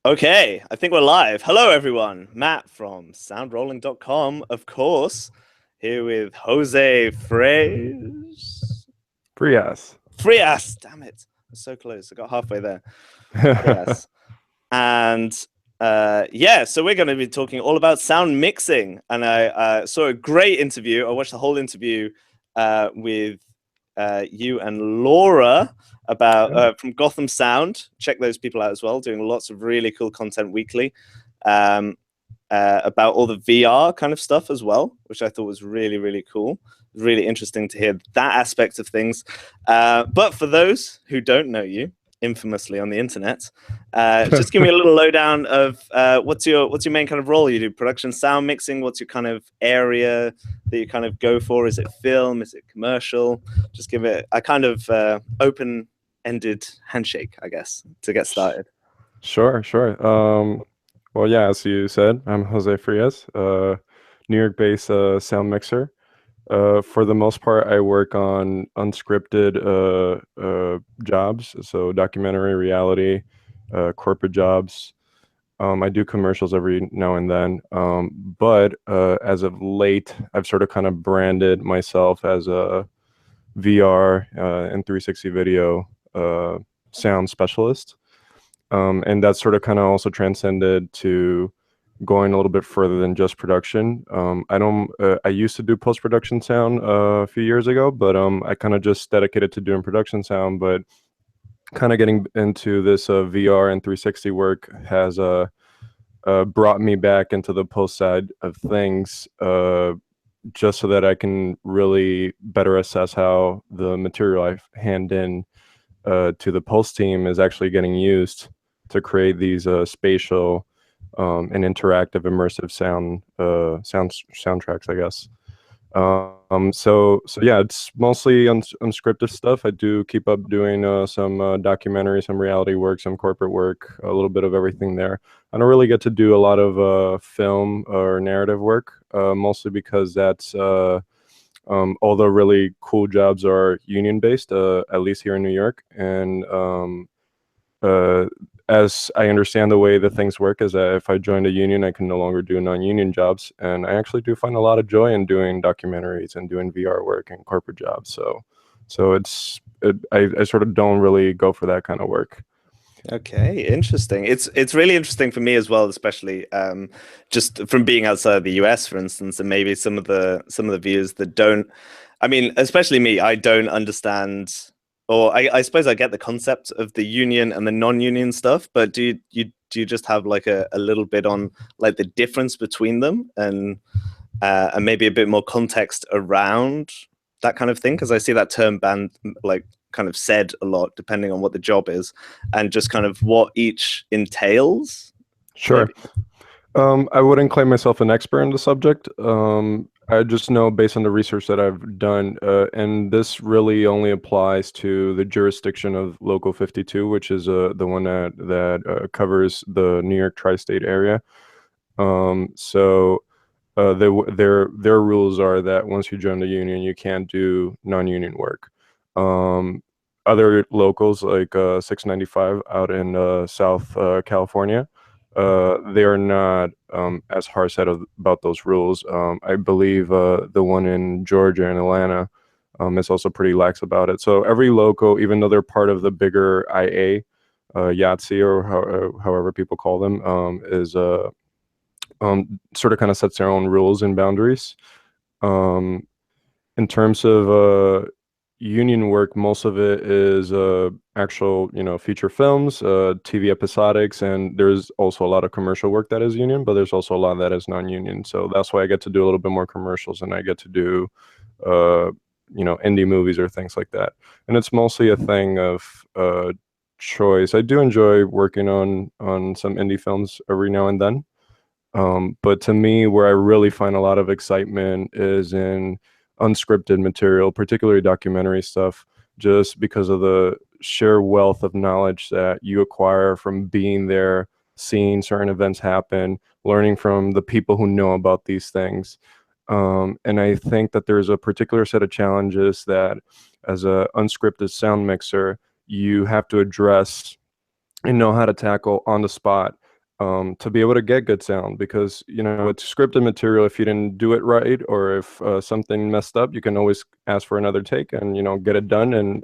Okay, I think we're live. Hello, everyone. Matt from Soundrolling.com, of course, here with José Frías. Frias. Frias, damn it. I'm so close. I got halfway there. Frias. And so we're going to be talking all about sound mixing. And I saw a great interview. I watched the whole interview with you and Laura about from Gotham Sound. Check those people out as well, doing lots of really cool content weekly about all the VR kind of stuff as well, which I thought was really, really cool. Really interesting to hear that aspect of things. But for those who don't know you, infamously on the internet, just give me a little lowdown of what's your main kind of role? You do production sound mixing. What's your kind of area that you kind of go for? Is it film? Is it commercial? Just give it a kind of open-ended handshake, I guess, to get started. Sure. Well, yeah, as you said, I'm José Frías, New York-based sound mixer. For the most part, I work on unscripted jobs, so documentary, reality, corporate jobs. I do commercials every now and then, but as of late, I've sort of kind of branded myself as a VR and 360 video sound specialist. And that sort of kind of also transcended to going a little bit further than just production. I used to do post-production sound a few years ago, but I kind of just dedicated to doing production sound. But kind of getting into this VR and 360 work has brought me back into the post side of things, just so that I can really better assess how the material I hand in to the post team is actually getting used to create these spatial and interactive immersive soundtracks, I guess. So yeah, it's mostly unscripted stuff. I do keep up doing some documentary, some reality work, some corporate work, a little bit of everything there. I don't really get to do a lot of film or narrative work, mostly because that's all the really cool jobs are union based, at least here in New York. And as I understand the way that things work is that if I joined a union, I can no longer do non-union jobs. And I actually do find a lot of joy in doing documentaries and doing VR work and corporate jobs. So I sort of don't really go for that kind of work. Okay, interesting. It's really interesting for me as well, especially just from being outside the US, for instance, and maybe some of the viewers that don't. I mean, especially me, I don't understand, or I suppose I get the concept of the union and the non-union stuff, but do you just have like a little bit on like the difference between them and maybe a bit more context around that kind of thing? Because I see that term banned like kind of said a lot depending on what the job is and just kind of what each entails. Sure. I wouldn't claim myself an expert in the subject. I just know based on the research that I've done, and this really only applies to the jurisdiction of Local 52, which is the one that covers the New York tri-state area. So their rules are that once you join the union, you can't do non-union work. Other locals like 695 out in South California, they are not as hard-set about those rules. I believe the one in Georgia and Atlanta is also pretty lax about it. So every local, even though they're part of the bigger IA, YATSE, or however people call them, is sort of kind of sets their own rules and boundaries. In terms of union work, most of it is actual, feature films, TV episodics, and there's also a lot of commercial work that is union, but there's also a lot that is non-union. So that's why I get to do a little bit more commercials, and I get to do, indie movies or things like that. And it's mostly a thing of choice. I do enjoy working on some indie films every now and then. But to me, where I really find a lot of excitement is in unscripted material, particularly documentary stuff, just because of the sheer wealth of knowledge that you acquire from being there, seeing certain events happen, learning from the people who know about these things. And I think that there's a particular set of challenges that, as an unscripted sound mixer, you have to address and know how to tackle on the spot to be able to get good sound, because it's scripted material. If you didn't do it right, or if something messed up, you can always ask for another take and get it done, and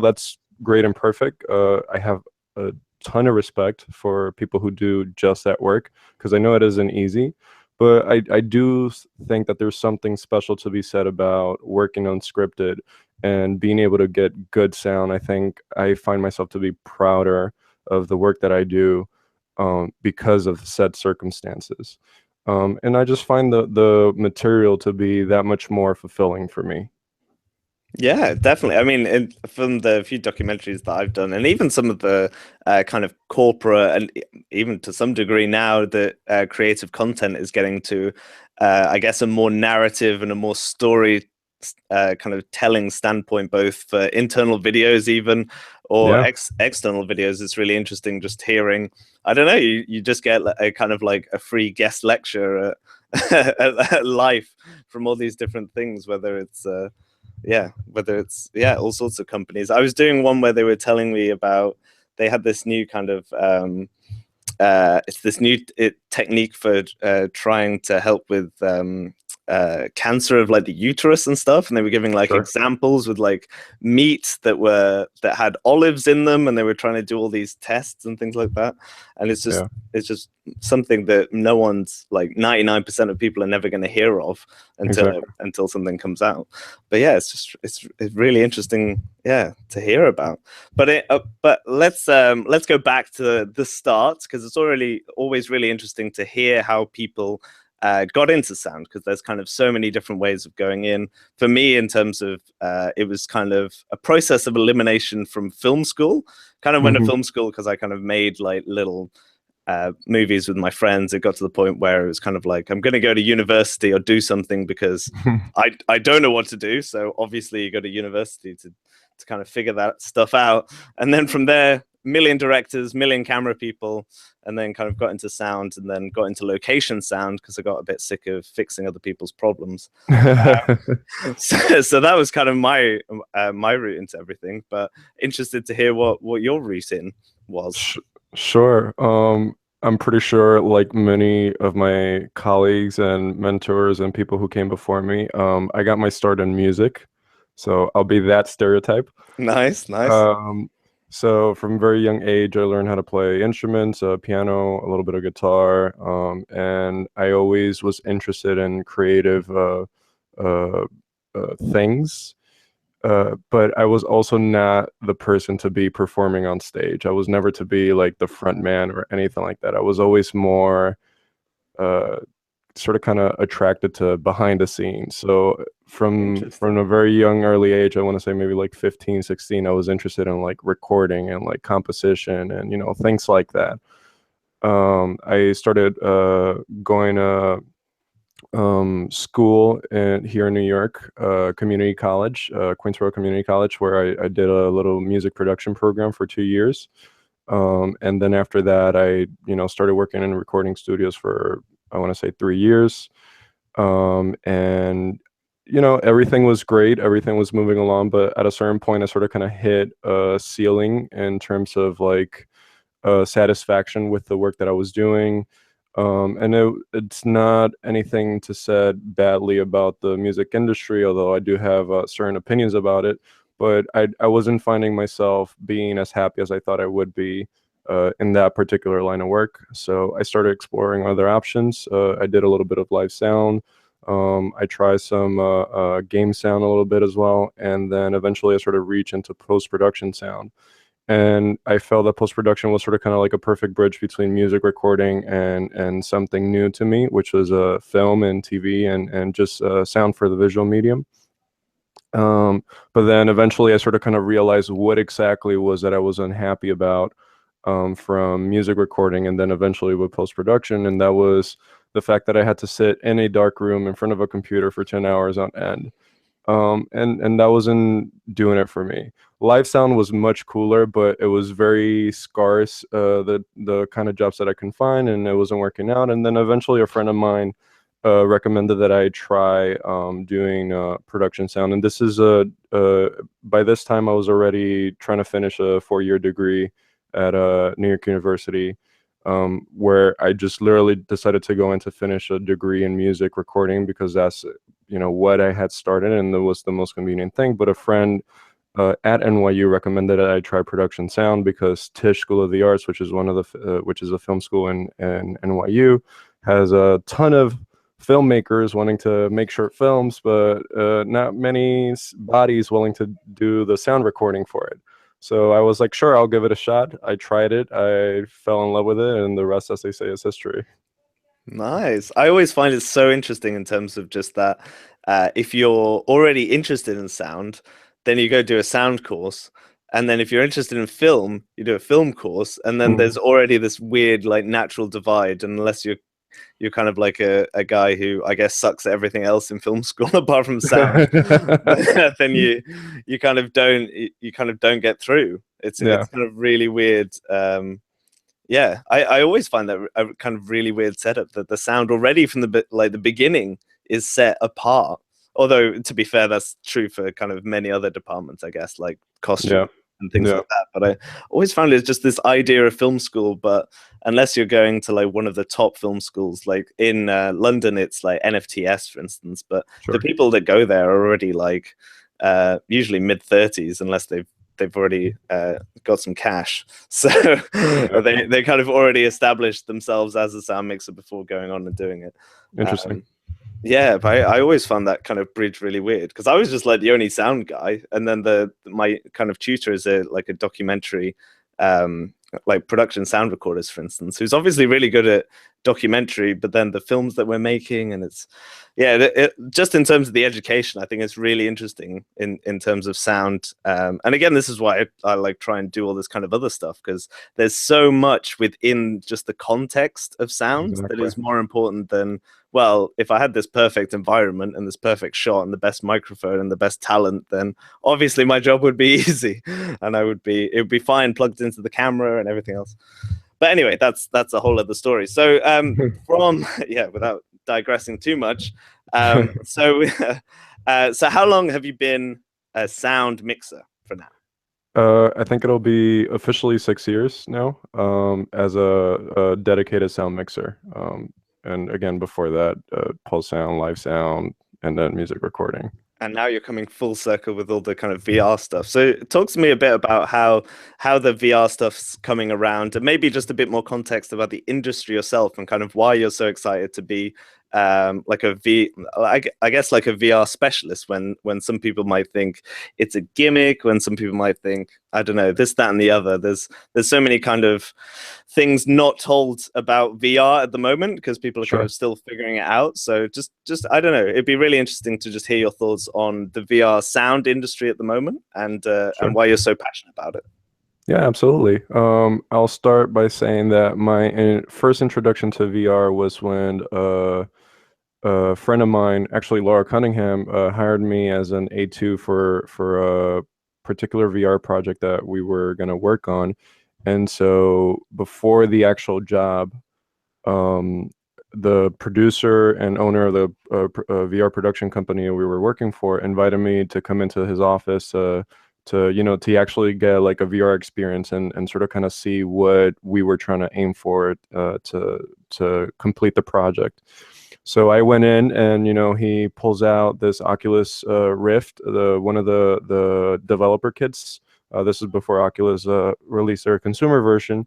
that's great and perfect. I have a ton of respect for people who do just that work, because I know it isn't easy. But I do think that there's something special to be said about working unscripted and being able to get good sound. I think I find myself to be prouder of the work that I do, because of said circumstances. And I just find the material to be that much more fulfilling for me. Yeah, definitely. I mean, from the few documentaries that I've done, and even some of the kind of corporate, and even to some degree now, the creative content is getting to, I guess, a more narrative and a more story kind of telling standpoint, both for internal videos, even or Yeah, external videos. It's really interesting just hearing. I don't know. You just get a kind of like a free guest lecture at life from all these different things, whether it's. Whether it's all sorts of companies. I was doing one where they were telling me about they had this new kind of it's this new technique for trying to help with cancer of like the uterus and stuff, and they were giving like sure. examples with like meat that had olives in them, and they were trying to do all these tests and things like that. And Yeah, it's just something that no one's, like 99% of people are never going to hear of exactly. until something comes out. But yeah, it's really interesting, to hear about. But let's go back to the start, because it's always really interesting to hear how people got into sound, because there's kind of so many different ways of going in. For me, in terms of it was kind of a process of elimination from film school. Kind of went to Hmm. film school because I kind of made like little movies with my friends. It got to the point where it was kind of like, I'm going to go to university or do something, because I don't know what to do. So obviously you go to university to kind of figure that stuff out. And then from there, million directors, million camera people, and then kind of got into sound, and then got into location sound because I got a bit sick of fixing other people's problems. So that was kind of my route into everything. But interested to hear what your route in was. Sh- Sure. I'm pretty sure, like many of my colleagues and mentors and people who came before me, I got my start in music. So I'll be that stereotype. Nice, nice. Um, so from a very young age, I learned how to play instruments, piano, a little bit of guitar, and I always was interested in creative uh, things. But I was also not the person to be performing on stage. I was never to be like the front man or anything like that. I was always more uh, sort of kind of attracted to behind the scenes. So from Interesting. a very young early age, I want to say maybe like 15, 16, I was interested in like recording and like composition and things like that. I started going school here in New York, community college, Queensborough Community College, where I did a little music production program for 2 years. And then after that, I started working in recording studios for, I want to say, 3 years. And everything was great, everything was moving along, but at a certain point, I sort of kind of hit a ceiling in terms of like satisfaction with the work that I was doing. And it's not anything to said badly about the music industry, although I do have certain opinions about it. But I wasn't finding myself being as happy as I thought I would be in that particular line of work. So I started exploring other options. I did a little bit of live sound. I tried some game sound a little bit as well. And then eventually I sort of reached into post-production sound. And I felt that post-production was sort of kind of like a perfect bridge between music recording and something new to me, which was film and TV and just sound for the visual medium. But then eventually I sort of kind of realized what exactly was that I was unhappy about from music recording, and then eventually with post-production, and that was the fact that I had to sit in a dark room in front of a computer for 10 hours on end. And that wasn't doing it for me. Live sound was much cooler, but it was very scarce, the kind of jobs that I can find, and it wasn't working out. And then eventually a friend of mine recommended that I try doing production sound. And this is by this time I was already trying to finish a 4-year degree at New York University. where I just literally decided to go in to finish a degree in music recording because that's what I had started and that was the most convenient thing. But a friend at NYU recommended that I try production sound because Tisch School of the Arts, which is which is a film school in NYU, has a ton of filmmakers wanting to make short films, but not many bodies willing to do the sound recording for it. So I was like, sure, I'll give it a shot. I tried it. I fell in love with it, and the rest, as they say, is history. Nice. I always find it so interesting in terms of just that. If you're already interested in sound, then you go do a sound course. And then if you're interested in film, you do a film course. And then there's already this weird, like, natural divide. And unless you're kind of like a guy who I guess sucks at everything else in film school apart from sound, then you kind of don't get through. It's Yeah. kind of really weird. Yeah, I always find that a kind of really weird setup that the sound already from the beginning is set apart. Although to be fair, that's true for kind of many other departments, I guess, like costume Yeah. and things Yeah. like that. But I always found it's just this idea of film school. But unless you're going to like one of the top film schools, like in London, it's like NFTS, for instance. But the Sure. people that go there are already like usually mid-30s, unless they've already got some cash, so Yeah. they kind of already established themselves as a sound mixer before going on and doing it. Interesting. Yeah, but I always found that kind of bridge really weird because I was just like the only sound guy, and then my kind of tutor is a documentary, like production sound recorders, for instance, who's obviously really good at documentary, but then the films that we're making, and it's just in terms of the education, I think it's really interesting in terms of sound. And again, this is why I like try and do all this kind of other stuff because there's so much within just the context of sound that Exactly. is more important than, well, if I had this perfect environment and this perfect shot and the best microphone and the best talent, then obviously my job would be easy and it would be fine plugged into the camera and everything else. But anyway, that's a whole other story. So without digressing too much, so how long have you been a sound mixer for now? I think it'll be officially 6 years now, as a dedicated sound mixer. And again, before that, pulse sound, live sound, and then music recording. And now you're coming full circle with all the kind of VR stuff. So talk to me a bit about how the VR stuff's coming around, and maybe just a bit more context about the industry yourself and kind of why you're so excited to be like I guess like a VR specialist when some people might think it's a gimmick, when some people might think, I don't know, this, that, and the other. There's so many kind of things not told about VR at the moment because people are kind of still figuring it out. So just I don't know, it'd be really interesting to just hear your thoughts on the VR sound industry at the moment and why you're so passionate about it. Yeah, absolutely. I'll start by saying that my first introduction to VR was when a friend of mine, actually Laura Cunningham, hired me as an A2 for a particular VR project that we were going to work on. And so before the actual job, the producer and owner of the VR production company we were working for invited me to come into his office to actually get like a VR experience and sort of kind of see what we were trying to aim for to complete the project. So I went in and he pulls out this Oculus Rift, one of the developer kits. This is before Oculus released their consumer version,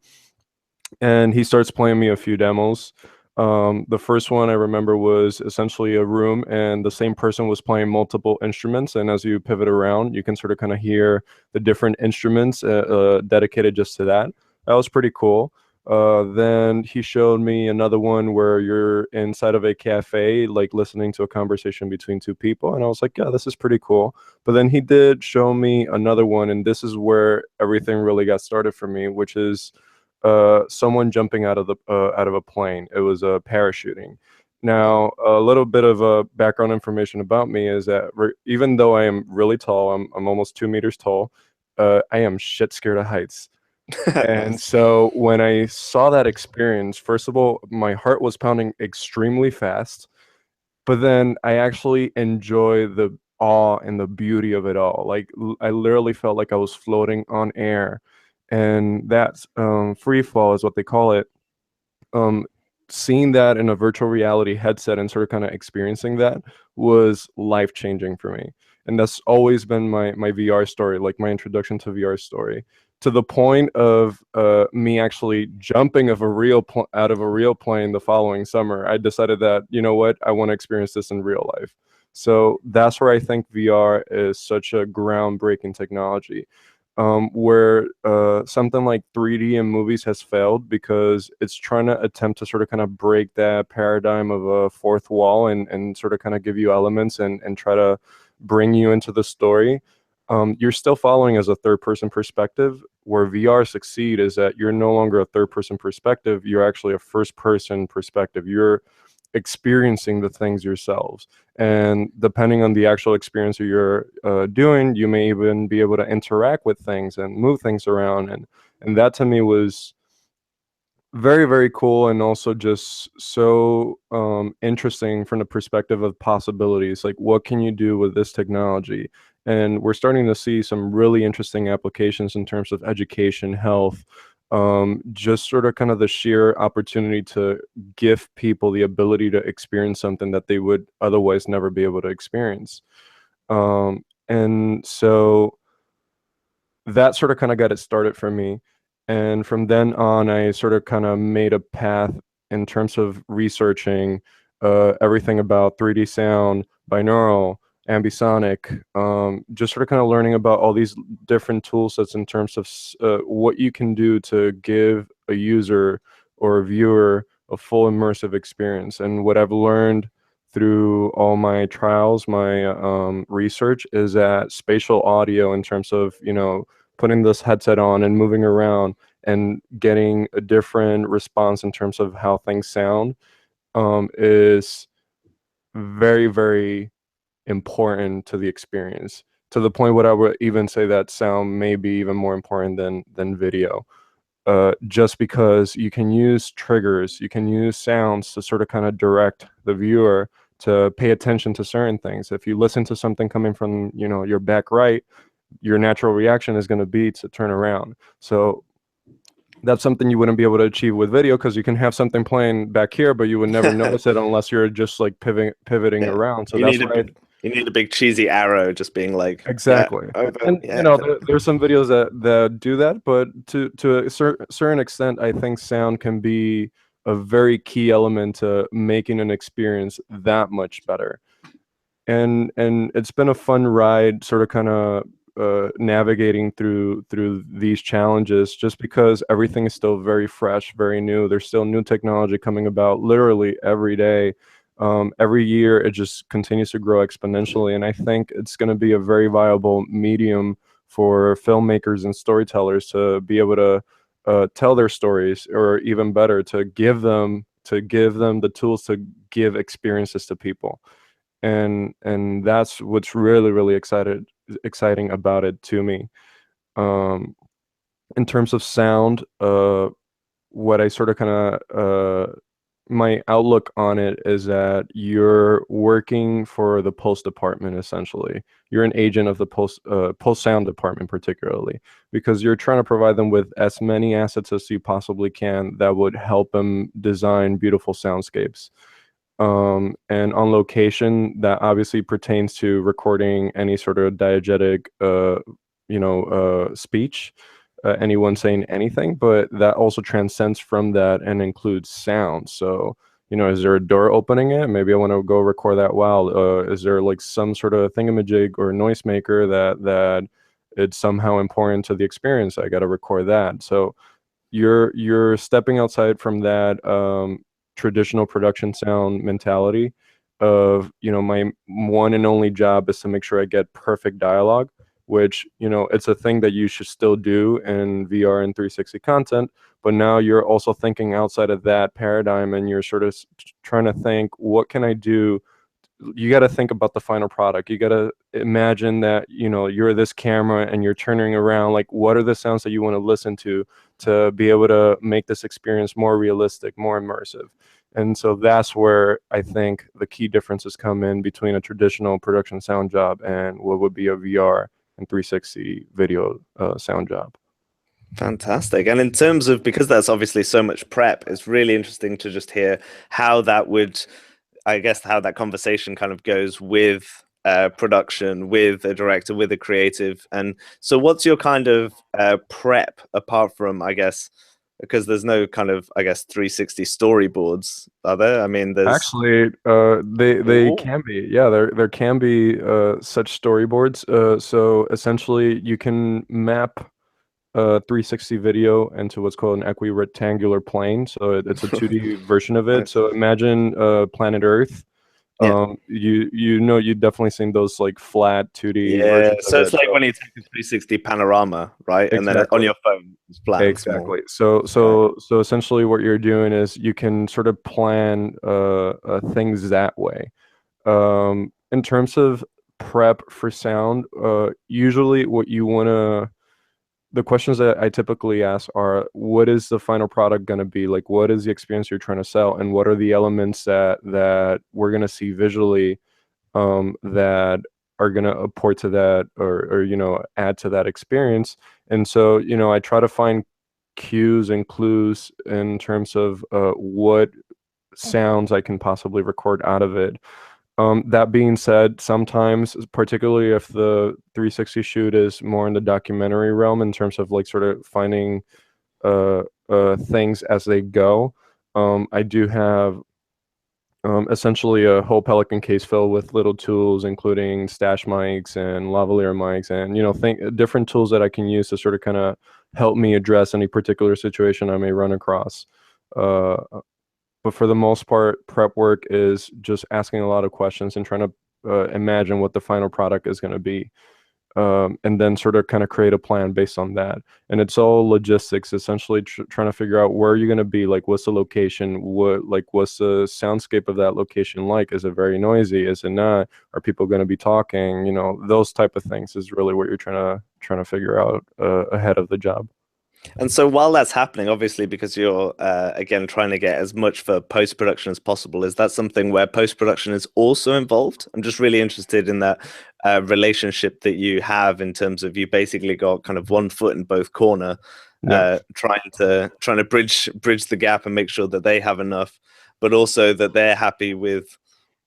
and he starts playing me a few demos. The first one I remember was essentially a room, and the same person was playing multiple instruments. And as you pivot around, you can sort of kind of hear the different instruments dedicated just to that. That was pretty cool. Then he showed me another one where you're inside of a cafe, like listening to a conversation between two people. And I was like, yeah, this is pretty cool. But then he did show me another one, and this is where everything really got started for me, which is someone jumping out of a plane. It was parachuting. Now, a little bit of background information about me is that even though I am really tall, I'm almost 2 meters tall. I am shit scared of heights. And so when I saw that experience, first of all, my heart was pounding extremely fast, but then I actually enjoy the awe and the beauty of it all. Like I literally felt like I was floating on air, and that free fall is what they call it. um, seeing that in a virtual reality headset and sort of kind of experiencing that was life changing for me. And that's always been my VR story, like my introduction to VR story, to the point of me actually jumping out of a real plane the following summer. I decided that, you know what, I want to experience this in real life. So that's where I think VR is such a groundbreaking technology, where something like 3D in movies has failed because it's trying to attempt to sort of kind of break that paradigm of a fourth wall and sort of kind of give you elements and try to bring you into the story. You're still following as a third person perspective. Where VR succeed is that you're no longer a third person perspective, you're actually a first person perspective. You're experiencing the things yourselves, and depending on the actual experience you're doing, you may even be able to interact with things and move things around, and that to me was very, very cool, and also just so interesting from the perspective of possibilities. Like, what can you do with this technology? And we're starting to see some really interesting applications in terms of education, health, just sort of kind of the sheer opportunity to give people the ability to experience something that they would otherwise never be able to experience. And so that sort of kind of got it started for me. And from then on, I sort of kind of made a path in terms of researching everything about 3D sound, binaural, ambisonic, just sort of kind of learning about all these different tool sets in terms of what you can do to give a user or a viewer a full immersive experience. And what I've learned through all my trials, my research, is that spatial audio, in terms of, putting this headset on and moving around and getting a different response in terms of how things sound, is very, very important to the experience. To the point where I would even say that sound may be even more important than video. Just because you can use triggers, you can use sounds to sort of kind of direct the viewer to pay attention to certain things. If you listen to something coming from, your back right, your natural reaction is going to be to turn around. So that's something you wouldn't be able to achieve with video, because you can have something playing back here, but you would never notice it unless you're just like pivoting Yeah, around. So you that's need why you need a big cheesy arrow just being like, yeah, exactly. over, And yeah. there's some videos that do that, but to a certain extent, I think sound can be a very key element to making an experience that much better. And it's been a fun ride, sort of kind of navigating through these challenges, just because everything is still very fresh, very new. There's still new technology coming about literally every day. Every year it just continues to grow exponentially, and I think it's going to be a very viable medium for filmmakers and storytellers to be able to tell their stories, or even better, to give them the tools to give experiences to people. And that's what's really, really exciting about it to me. um in terms of sound, what I sort of kind of my outlook on it is that you're working for the post department. Essentially, you're an agent of the post sound department, particularly because you're trying to provide them with as many assets as you possibly can that would help them design beautiful soundscapes. And on location, that obviously pertains to recording any sort of diegetic, speech, anyone saying anything, but that also transcends from that and includes sound. So, is there a door opening it? Maybe I want to go record that. Wow. Is there like some sort of thingamajig or noisemaker that it's somehow important to the experience? I got to record that. So you're stepping outside from that traditional production sound mentality of, my one and only job is to make sure I get perfect dialogue, which, it's a thing that you should still do in VR and 360 content. But now you're also thinking outside of that paradigm, and you're sort of trying to think, what can I do? You got to think about the final product. You got to imagine that, you're this camera and you're turning around, like, what are the sounds that you want to listen to be able to make this experience more realistic, more immersive. And so that's where I think the key differences come in between a traditional production sound job and what would be a VR and 360 video sound job. Fantastic. And in terms of, because that's obviously so much prep, it's really interesting to just hear how that would, I guess, how that conversation kind of goes with production, with a director, with a creative. And so, what's your kind of prep apart from, I guess, because there's no kind of, I guess, 360 storyboards, are there? I mean, there's. Actually, they Oh, can be. Yeah, there can be such storyboards. So essentially, you can map a 360 video into what's called an equirectangular plane. So it's a 2D version of it. nice. So imagine planet Earth. Yeah. You know you've definitely seen those like flat 2D Yeah. versions of So it's it. like So when you take a 360 panorama, right? And then on exactly. your phone, it's flat and small. Exactly. So Right. so essentially what you're doing is you can sort of plan things that way. In terms of prep for sound, usually what you want to the questions that I typically ask are what is the final product going to be? Like what is the experience you're trying to sell and what are the elements that we're going to see visually that are going to apport to that or add to that experience. And so I try to find cues and clues in terms of what sounds I can possibly record out of it. That being said, sometimes, particularly if the 360 shoot is more in the documentary realm in terms of like sort of finding things as they go, I do have essentially a whole Pelican case filled with little tools, including stash mics and lavalier mics, and think different tools that I can use to sort of kind of help me address any particular situation I may run across. Uh, but for the most part, prep work is just asking a lot of questions and trying to imagine what the final product is going to be, and then sort of kind of create a plan based on that. And it's all logistics, essentially trying to figure out where you're going to be, like what's the location, what's the soundscape of that location like? Is it very noisy? Is it not? Are people going to be talking? Those type of things is really what you're trying to figure out ahead of the job. And so while that's happening, obviously, because you're again trying to get as much for post production as possible, is that something where post production is also involved? I'm just really interested in that relationship that you have in terms of you basically got kind of one foot in both corner, Yeah. trying to bridge the gap and make sure that they have enough, but also that they're happy with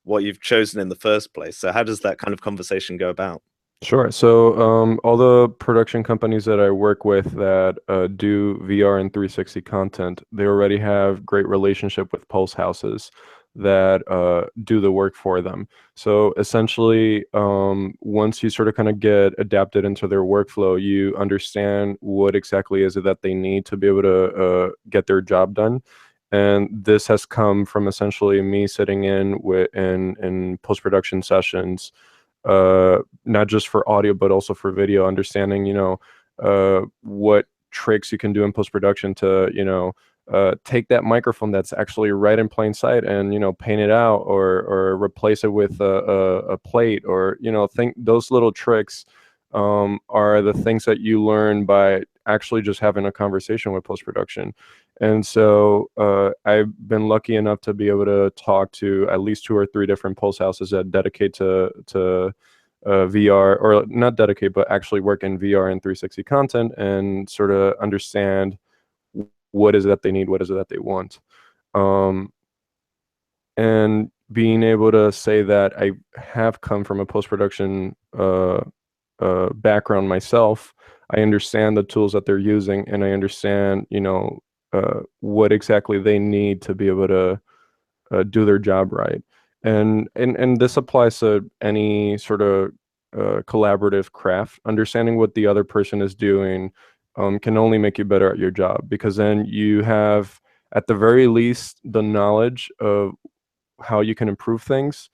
what you've chosen in the first place. So how does that kind of conversation go about? Sure. So, all the production companies that I work with that do VR and 360 content, they already have great relationship with pulse houses that do the work for them. So essentially, once you sort of kind of get adapted into their workflow, you understand what exactly is it that they need to be able to get their job done. And this has come from essentially me sitting in post-production sessions, not just for audio but also for video, understanding what tricks you can do in post production to take that microphone that's actually right in plain sight and paint it out or replace it with a plate, or think those little tricks are the things that you learn by actually just having a conversation with post production. And so I've been lucky enough to be able to talk to at least two or three different pulse houses that dedicate to VR, or not dedicate, but actually work in VR and 360 content and sort of understand what is it that they need, what is it that they want. Um, and being able to say that I have come from a post production background myself, I understand the tools that they're using, and I understand, what exactly they need to be able to do their job right. And this applies to any sort of collaborative craft. Understanding what the other person is doing can only make you better at your job, because then you have, at the very least, the knowledge of how you can improve things,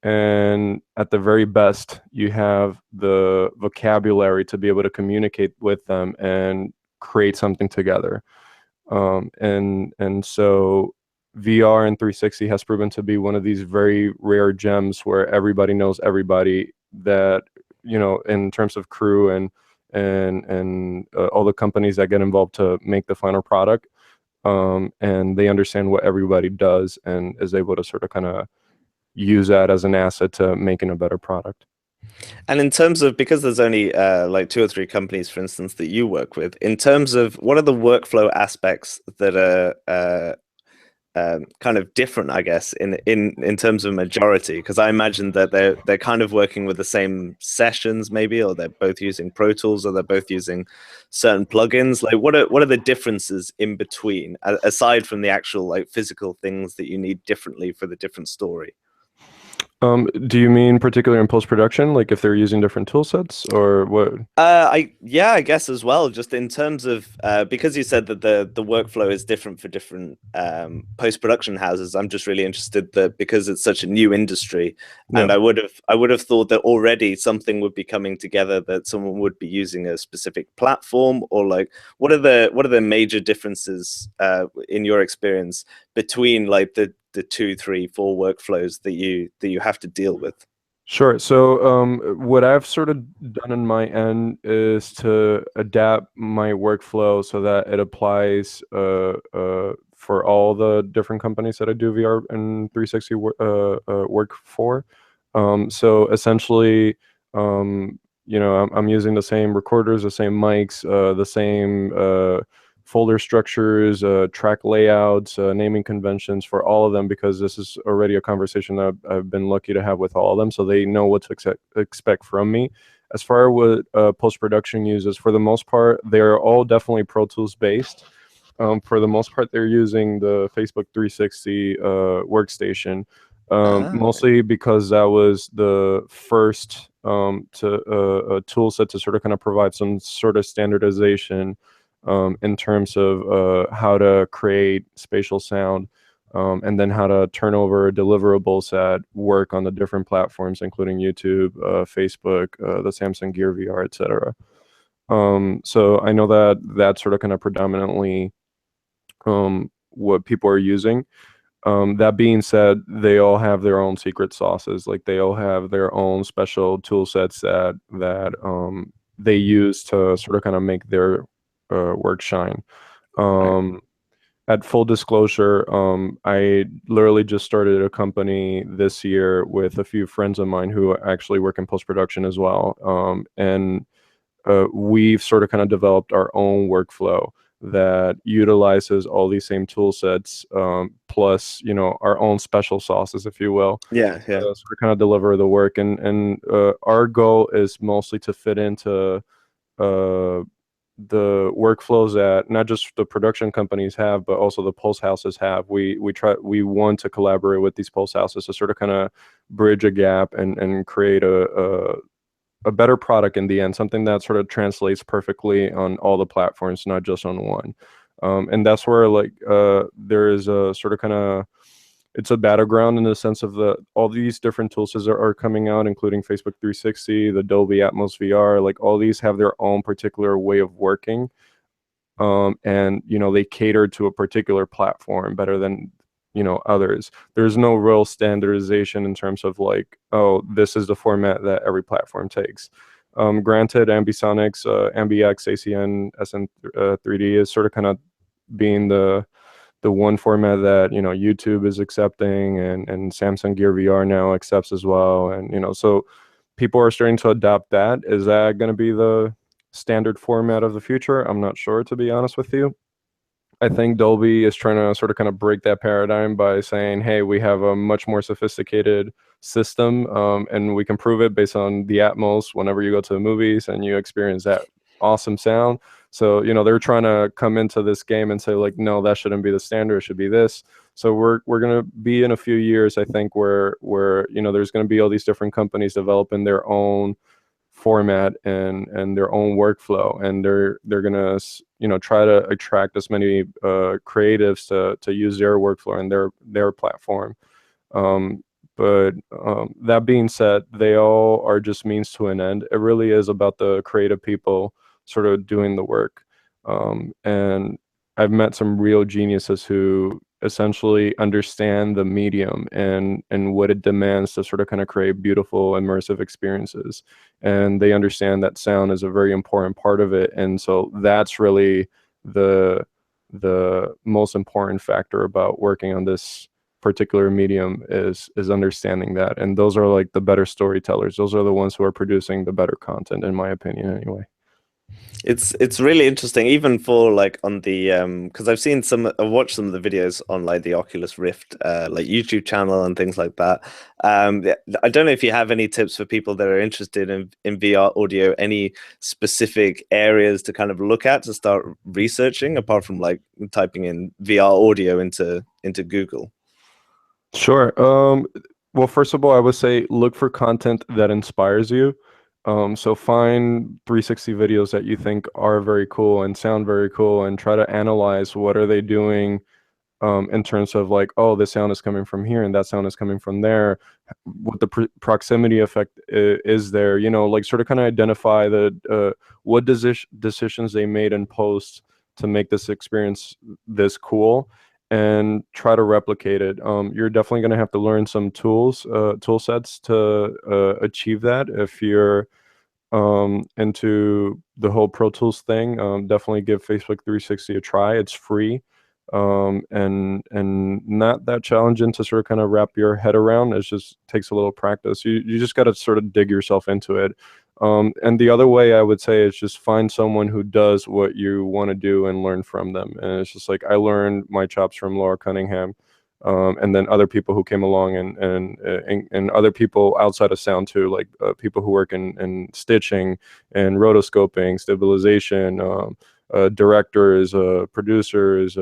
and at the very best you have the vocabulary to be able to communicate with them and create something together. And so VR and 360 has proven to be one of these very rare gems where everybody knows everybody, that in terms of crew and all the companies that get involved to make the final product, and they understand what everybody does and is able to sort of kind of use that as an asset to making a better product. And in terms of, because there's only like two or three companies, for instance, that you work with, in terms of what are the workflow aspects that are kind of different, I guess, in terms of majority? Because I imagine that they're kind of working with the same sessions, maybe, or they're both using Pro Tools, or they're both using certain plugins. Like, what are the differences in between, aside from the actual like physical things that you need differently for the different story? Do you mean particularly in post-production, like if they're using different tool sets or what? I guess as well, just in terms of because you said that the workflow is different for different post-production houses. I'm just really interested that because it's such a new industry, Yeah. and I would have thought that already something would be coming together, that someone would be using a specific platform, or like what are the major differences in your experience between like the two, three, four workflows that you have to deal with? Sure. So, what I've sort of done on my end is to adapt my workflow so that it applies for all the different companies that I do VR and 360 work for. So essentially, I'm using the same recorders, the same mics, the same folder structures, track layouts, naming conventions for all of them, because this is already a conversation that I've been lucky to have with all of them, so they know what to expect from me. As far as what post-production uses, for the most part, they're all definitely Pro Tools based. For the most part, they're using the Facebook 360 workstation, Ah, mostly because that was the first a tool set to sort of kind of provide some sort of standardization in terms of how to create spatial sound, and then how to turn over deliverables that work on the different platforms, including YouTube, Facebook, the Samsung Gear VR, etc. So I know that that's sort of kind of predominantly what people are using. That being said, they all have their own secret sauces. Like they all have their own special tool sets that they use to sort of kind of make their work shine. okay. Um, at full disclosure, I literally just started a company this year with a few friends of mine who actually work in post production as well. And we've sort of kind of developed our own workflow that utilizes all these same tool sets, plus our own special sauces, if you will, Yeah, yeah. sort of kind of deliver the work. And our goal is mostly to fit into uh, the workflows that not just the production companies have, but also the pulse houses have. We want to collaborate with these pulse houses to sort of kind of bridge a gap and create a better product in the end, something that sort of translates perfectly on all the platforms, not just on one. And that's where like there is a sort of kind of, it's a battleground in the sense of the all these different tools are coming out, including Facebook 360, the Dolby Atmos VR. Like all these have their own particular way of working, and they cater to a particular platform better than others. There's no real standardization in terms of like, oh, this is the format that every platform takes. Granted, ambisonics, ambix, acn, sn3d is sort of kind of being the one format that YouTube is accepting, and Samsung Gear VR now accepts as well. And so people are starting to adopt that. Is that going to be the standard format of the future? I'm not sure, to be honest with you. I think Dolby is trying to sort of kind of break that paradigm by saying, hey, we have a much more sophisticated system, and we can prove it based on the Atmos whenever you go to the movies and you experience that awesome sound. So, they're trying to come into this game and say, like, no, that shouldn't be the standard, it should be this. So we're gonna be in a few years, I think, where there's gonna be all these different companies developing their own format and their own workflow, and they're gonna try to attract as many creatives to use their workflow and their platform. um, but that being said, they all are just means to an end. It really is about the creative people sort of doing the work. And I've met some real geniuses who essentially understand the medium and what it demands to sort of kind of create beautiful immersive experiences. And they understand that sound is a very important part of it. And so that's really the most important factor about working on this particular medium is understanding that, and those are like the better storytellers. Those are the ones who are producing the better content, in my opinion, anyway. It's really interesting, even for like on the because I've watched some of the videos on like the Oculus Rift like YouTube channel and things like that. Yeah, I don't know if you have any tips for people that are interested in VR audio, any specific areas to kind of look at to start researching, apart from like typing in VR audio into Google. Sure. Well, first of all, I would say look for content that inspires you. So find 360 videos that you think are very cool and sound very cool, and try to analyze what are they doing in terms of like, oh, this sound is coming from here and that sound is coming from there. What the proximity effect is there, like sort of kind of identify what decisions they made in post to make this experience this cool, and try to replicate it. You're definitely going to have to learn some tool sets to achieve that. If you're into the whole Pro Tools thing, definitely give Facebook 360 a try. It's free, and not that challenging to sort of kind of wrap your head around. It just takes a little practice. You just got to sort of dig yourself into it. And the other way I would say is just find someone who does what you want to do and learn from them. And it's just like I learned my chops from Laura Cunningham. And then other people who came along, and other people outside of sound too, like people who work in stitching and rotoscoping, stabilization, directors, producers,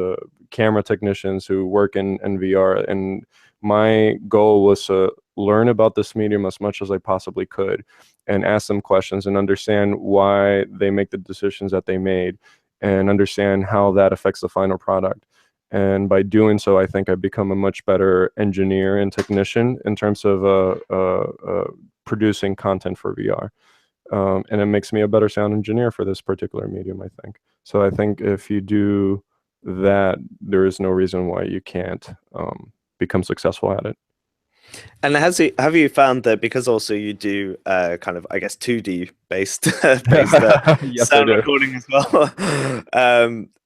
camera technicians who work in VR. And my goal was to learn about this medium as much as I possibly could, and ask them questions and understand why they make the decisions that they made, and understand how that affects the final product. And by doing so, I think I've become a much better engineer and technician in terms of producing content for VR. And it makes me a better sound engineer for this particular medium, I think. So I think if you do that, there is no reason why you can't become successful at it. And have you found that, because also you do kind of, I guess, 2D based Yes, I sound do. recording as well?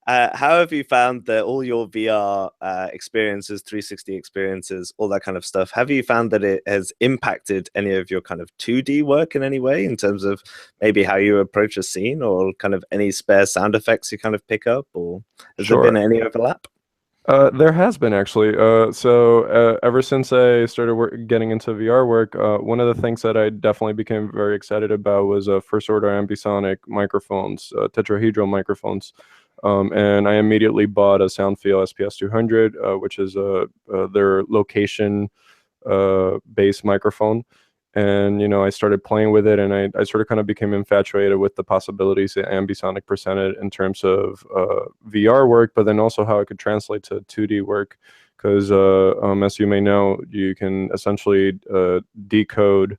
How have you found that all your VR experiences, 360 experiences, all that kind of stuff, have you found that it has impacted any of your kind of 2D work in any way, in terms of maybe how you approach a scene, or kind of any spare sound effects you kind of pick up, or has there Sure. been any overlap? There has been actually. Ever since I started getting into VR work, one of the things that I definitely became very excited about was first order ambisonic microphones, tetrahedral microphones. And I immediately bought a Soundfeel SPS 200, which is their location based microphone. And I started playing with it, and I sort of kind of became infatuated with the possibilities that ambisonic presented in terms of VR work, but then also how it could translate to 2D work. Because as you may know, you can essentially transcode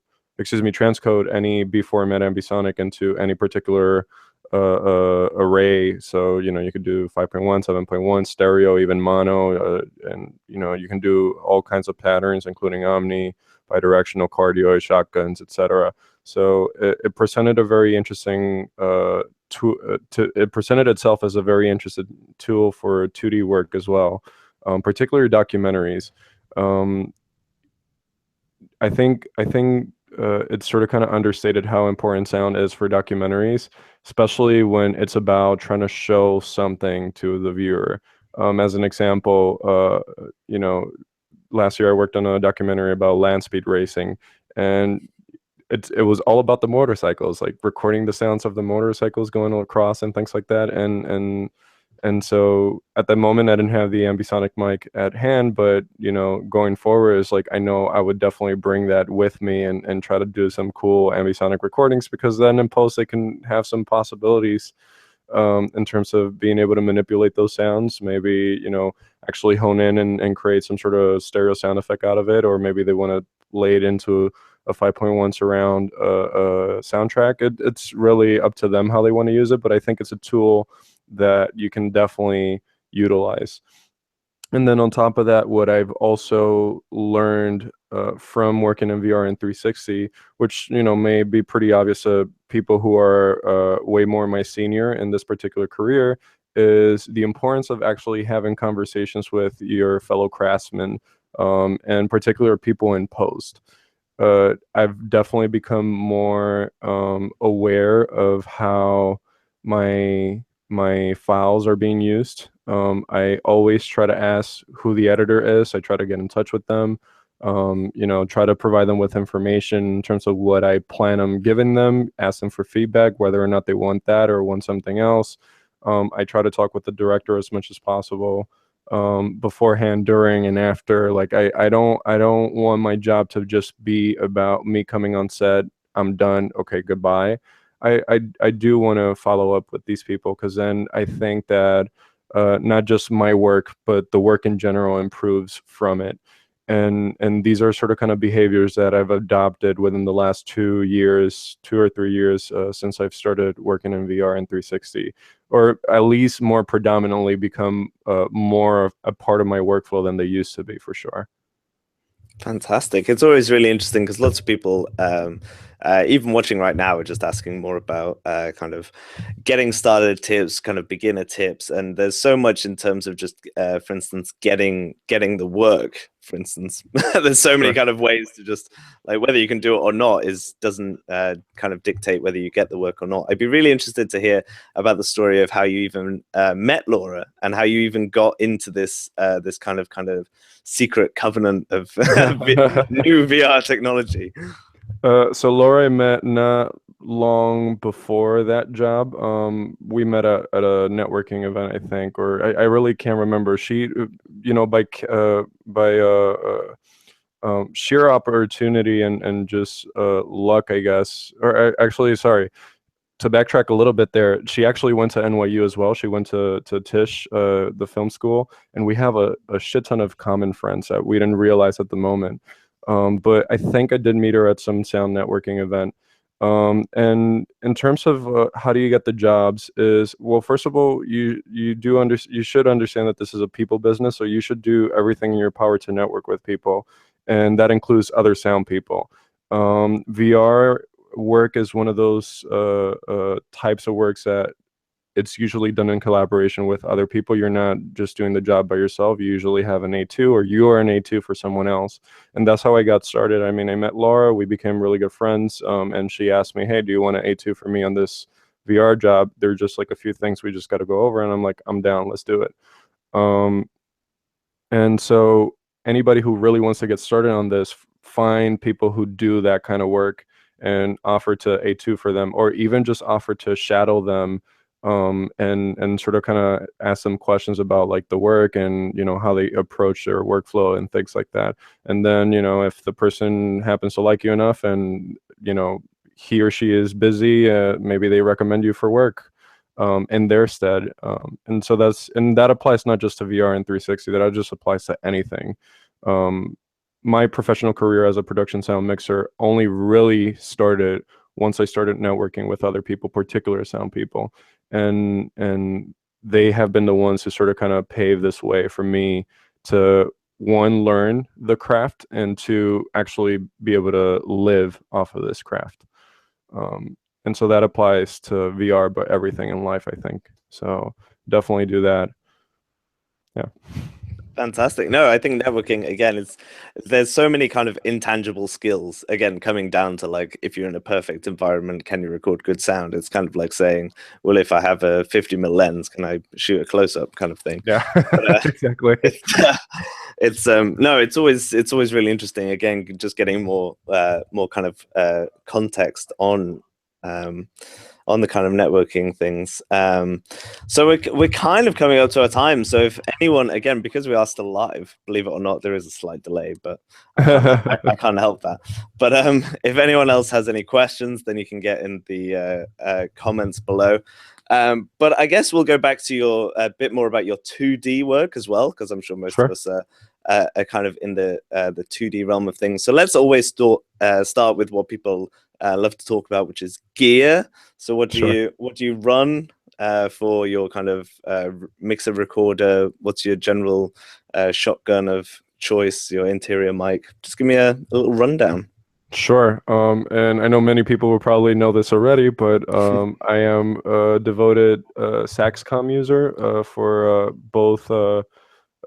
any B format ambisonic into any particular array. So you could do 5.1, 7.1, stereo, even mono, and you can do all kinds of patterns, including omni, bidirectional, cardioid, shotguns, etc. So it presented a very interesting it presented itself as a very interesting tool for 2D work as well, particularly documentaries. I think it's sort of kind of understated how important sound is for documentaries, especially when it's about trying to show something to the viewer. As an example, last year I worked on a documentary about land speed racing, and it was all about the motorcycles, like recording the sounds of the motorcycles going across and things like that. And so at the moment I didn't have the ambisonic mic at hand, but going forward is like I know I would definitely bring that with me, and try to do some cool ambisonic recordings, because then in post they can have some possibilities in terms of being able to manipulate those sounds, maybe actually hone in and create some sort of stereo sound effect out of it, or maybe they want to lay it into a 5.1 surround soundtrack. It's really up to them how they want to use it, but I think it's a tool that you can definitely utilize. And then on top of that, what I've also learned from working in VR and 360, which may be pretty obvious to people who are way more my senior in this particular career, is the importance of actually having conversations with your fellow craftsmen and particular people in post. I've definitely become more aware of how my files are being used. I always try to ask who the editor is. I try to get in touch with them. Try to provide them with information in terms of what I plan on giving them, ask them for feedback, whether or not they want that or want something else. I try to talk with the director as much as possible, beforehand, during, and after. Like I don't want my job to just be about me coming on set, I'm done, okay, goodbye. I do want to follow up with these people, because then I think that not just my work, but the work in general improves from it. And these are sort of kind of behaviors that I've adopted within the last 2 years, 2 or 3 years, since I've started working in VR and 360, or at least more predominantly become more of a part of my workflow than they used to be, for sure. Fantastic. It's always really interesting because lots of people, even watching right now, are just asking more about kind of getting started tips, kind of beginner tips. And there's so much in terms of just, for instance, getting the work. For instance, there's so many Sure. kind of ways to just, like, whether you can do it or not doesn't kind of dictate whether you get the work or not. I'd be really interested to hear about the story of how you even met Laura, and how you even got into this kind of secret covenant of new VR technology. So Laura I met not long before that job. We met at a networking event, I think, or I really can't remember. She, by sheer opportunity and just luck, I guess. Or actually, sorry, to backtrack a little bit there, she actually went to NYU as well. She went to Tisch, the film school, and we have a shit ton of common friends that we didn't realize at the moment. But I think I did meet her at some sound networking event. And in terms of how do you get the jobs, is, well, first of all, you should understand that this is a people business, so you should do everything in your power to network with people, and that includes other sound people. VR work is one of those types of works that it's usually done in collaboration with other people. You're not just doing the job by yourself. You usually have an A2, or you are an A2 for someone else. And that's how I got started. I mean, I met Laura, we became really good friends, and she asked me, hey, do you want an A2 for me on this VR job? There's just like a few things we just got to go over. And I'm like, I'm down, let's do it. Um, and so anybody who really wants to get started on this, find people who do that kind of work and offer to A2 for them, or even just offer to shadow them, and sort of kind of ask them questions about like the work, and how they approach their workflow and things like that. And then if the person happens to like you enough, and he or she is busy, maybe they recommend you for work in their stead. And that applies not just to VR and 360, that just applies to anything. My professional career as a production sound mixer only really started once I started networking with other people, particular sound people, and they have been the ones who sort of kind of pave this way for me to, one, learn the craft, and two, actually be able to live off of this craft. And so that applies to VR, but everything in life, I think. So definitely do that. Yeah. Fantastic. No, I think networking, again, there's so many kind of intangible skills, again, coming down to, like, if you're in a perfect environment, can you record good sound? It's kind of like saying, well, if I have a 50mm lens, can I shoot a close-up, kind of thing. Yeah. But, Exactly. it's always really interesting, again, just getting more kind of context on the kind of networking things. So we're kind of coming up to our time. So if anyone, again, because we are still live, believe it or not, there is a slight delay, but I can't help that. But if anyone else has any questions, then you can get in the comments below. But I guess we'll go back to a bit more about your 2D work as well, because I'm sure most of us are kind of in the 2D realm of things. So let's always start with what people love to talk about, which is gear. So what do you run for your kind of mixer recorder? What's your general shotgun of choice, your interior mic? Just give me a little rundown. Sure. And I know many people will probably know this already, but I am a devoted Saxcom user for both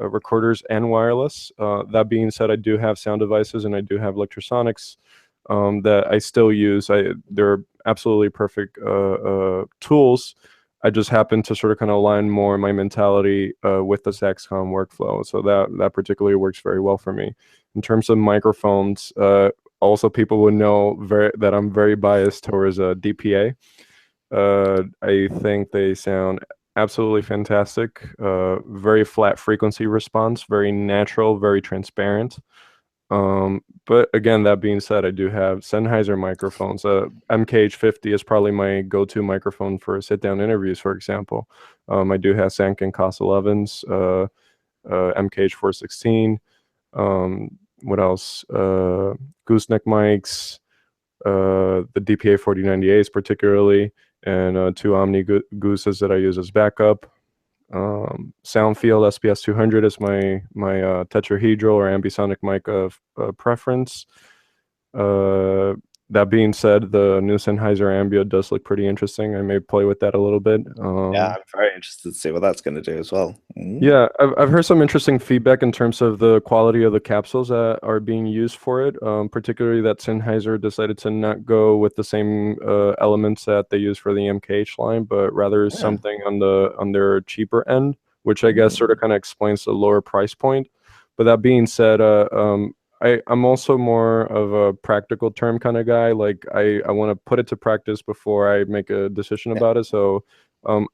recorders and wireless. That being said, I do have sound devices and I do have electrosonics that I still use. They're absolutely perfect tools. I just happen to sort of kind of align more my mentality with the Saxcom workflow. So that particularly works very well for me. In terms of microphones, also people would know that I'm very biased towards DPA. I think they sound absolutely fantastic. Very flat frequency response, very natural, very transparent. But again, that being said, I do have Sennheiser microphones. MKH50 is probably my go-to microphone for sit-down interviews, for example. I do have Sanken COS11s, MKH416. What else? Gooseneck mics, the DPA 4098s particularly, and two Omni Gooses that I use as backup. Soundfield SPS 200 is my tetrahedral or ambisonic mic of preference. That being said, the new Sennheiser Ambio does look pretty interesting. I may play with that a little bit. Yeah, I'm very interested to see what that's going to do as well. Yeah, I've heard some interesting feedback in terms of the quality of the capsules that are being used for it. Particularly that Sennheiser decided to not go with the same elements that they use for the MKH line, but rather something on their cheaper end, which I guess sort of kind of explains the lower price point. But that being said, I'm also more of a practical term kind of guy. Like I want to put it to practice before I make a decision about it. So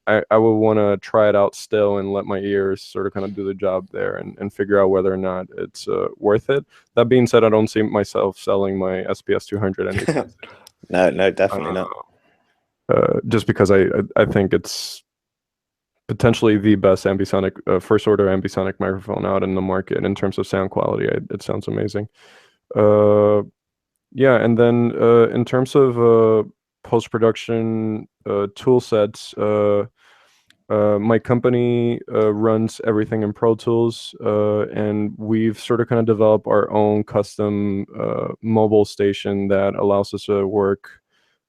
I would want to try it out still and let my ears sort of kind of do the job there and figure out whether or not it's worth it. That being said, I don't see myself selling my SPS 200 anytime soon. No, definitely not. Just because I think it's potentially the best ambisonic, first order ambisonic microphone out in the market in terms of sound quality. It sounds amazing. Yeah, and then in terms of post-production tool sets, my company runs everything in Pro Tools, and we've sort of kind of developed our own custom mobile station that allows us to work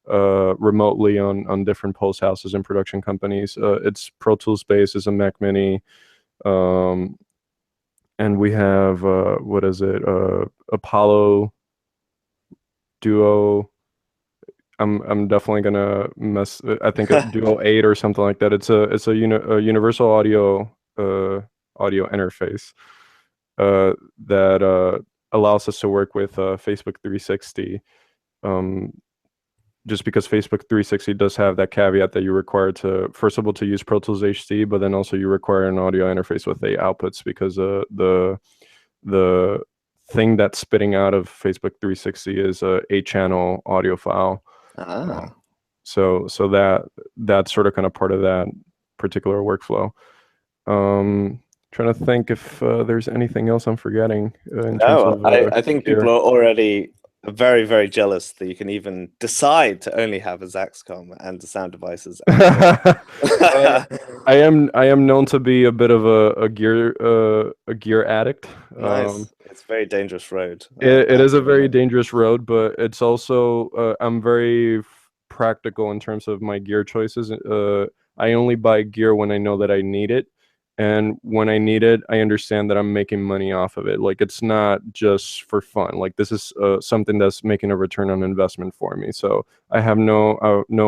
remotely on different post houses and production companies. It's Pro Tools based, it's a Mac Mini, and we have what is it? Apollo Duo. I'm definitely gonna mess. I think a Duo 8 or something like that. It's a universal audio audio interface that allows us to work with Facebook 360. Just because Facebook 360 does have that caveat that you're required to, first of all, to use Pro Tools HD, but then also you require an audio interface with 8 outputs because the thing that's spitting out of Facebook 360 is a 8-channel audio file. So that's sort of kind of part of that particular workflow. Trying to think if there's anything else I'm forgetting. I think people are already very, very jealous that you can even decide to only have a Saxcom and the sound devices. I am known to be a bit of a gear addict. Nice. It's a very dangerous road. It is a very dangerous road, but it's also I'm very practical in terms of my gear choices. I only buy gear when I know that I need it. And when I need it, I understand that I'm making money off of it. Like, it's not just for fun. Like, this is something that's making a return on investment for me. So I have no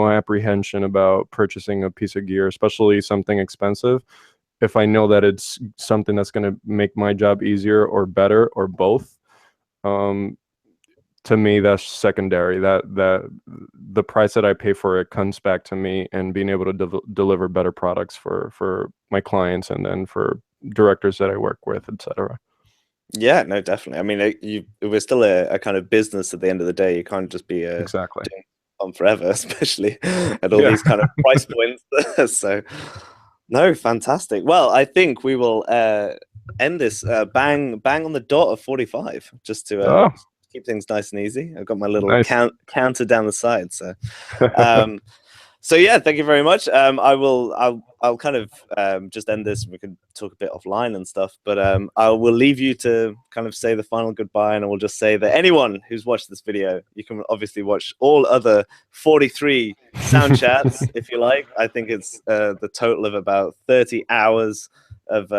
apprehension about purchasing a piece of gear, especially something expensive, if I know that it's something that's going to make my job easier or better or both. To me, that's secondary. That the price that I pay for it comes back to me and being able to deliver better products for my clients and then for directors that I work with, etc. Yeah, no, definitely. I mean, it was still a kind of business at the end of the day. You can't just be exactly on forever, especially at all these kind of price points. So, no, fantastic. Well, I think we will end this bang on the dot of 45, just to keep things nice and easy. I've got my little counter down the side. So, so yeah, thank you very much. I'll kind of just end this. We can talk a bit offline and stuff, but I will leave you to kind of say the final goodbye, and I will just say that anyone who's watched this video, you can obviously watch all other 43 sound chats if you like. I think it's the total of about 30 hours of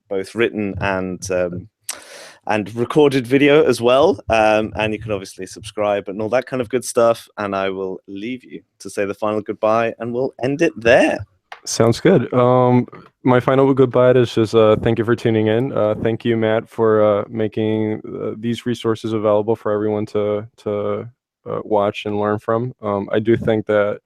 both written and recorded video as well. And you can obviously subscribe and all that kind of good stuff. And I will leave you to say the final goodbye, and we'll end it there. Sounds good. My final goodbye is just thank you for tuning in. Thank you, Matt, for making these resources available for everyone to watch and learn from. I do think that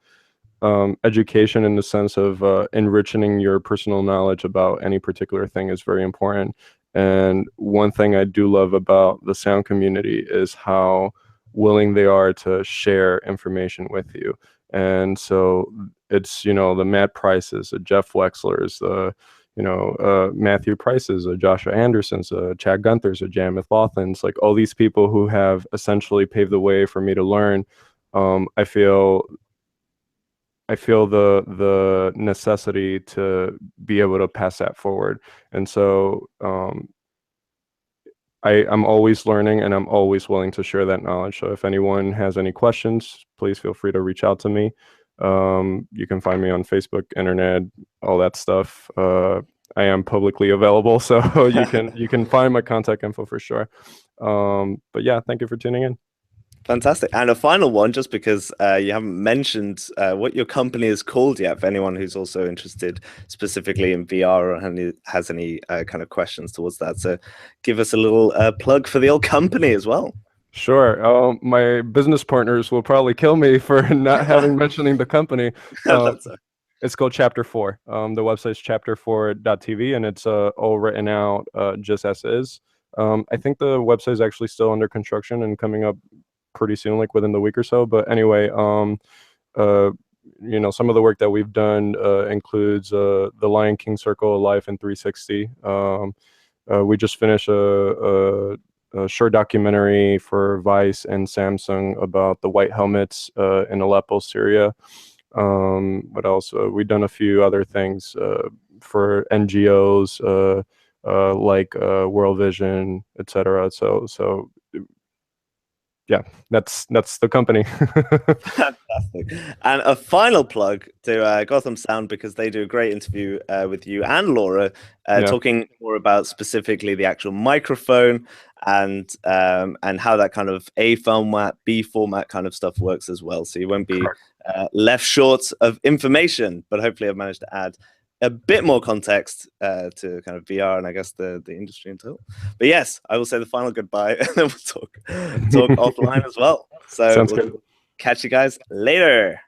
education in the sense of enriching your personal knowledge about any particular thing is very important. And one thing I do love about the sound community is how willing they are to share information with you. And so it's, the Matt Prices, the Jeff Wexlers, the Matthew Prices, Joshua Andersons, Chad Gunthers, Jan McLaughlin's, like all these people who have essentially paved the way for me to learn. I feel the necessity to be able to pass that forward. And so I'm always learning, and I'm always willing to share that knowledge. So if anyone has any questions, please feel free to reach out to me. You can find me on Facebook, internet, all that stuff. I am publicly available, so you can find my contact info for sure. But yeah, thank you for tuning in. Fantastic. And a final one, just because you haven't mentioned what your company is called yet, for anyone who's also interested specifically in VR or has any kind of questions towards that. So give us a little plug for the old company as well. Sure. My business partners will probably kill me for not having mentioning the company. It's called Chapter 4. The website's chapter4.tv, and it's all written out just as is. I think the website is actually still under construction and coming up pretty soon, like within the week or so. But anyway, some of the work that we've done includes the Lion King Circle of Life in 360. We just finished a short documentary for Vice and Samsung about the white helmets in Aleppo, Syria. What else? We've done a few other things for NGOs like World Vision, etc. So yeah, that's the company. Fantastic. And a final plug to Gotham Sound, because they do a great interview with you and Laura, talking more about specifically the actual microphone and how that kind of A format, B format kind of stuff works as well. So you won't be left short of information, but hopefully I've managed to add a bit more context to kind of VR and I guess the industry in total. But yes, I will say the final goodbye, and then we'll talk offline as well. So Sounds good. Catch you guys later.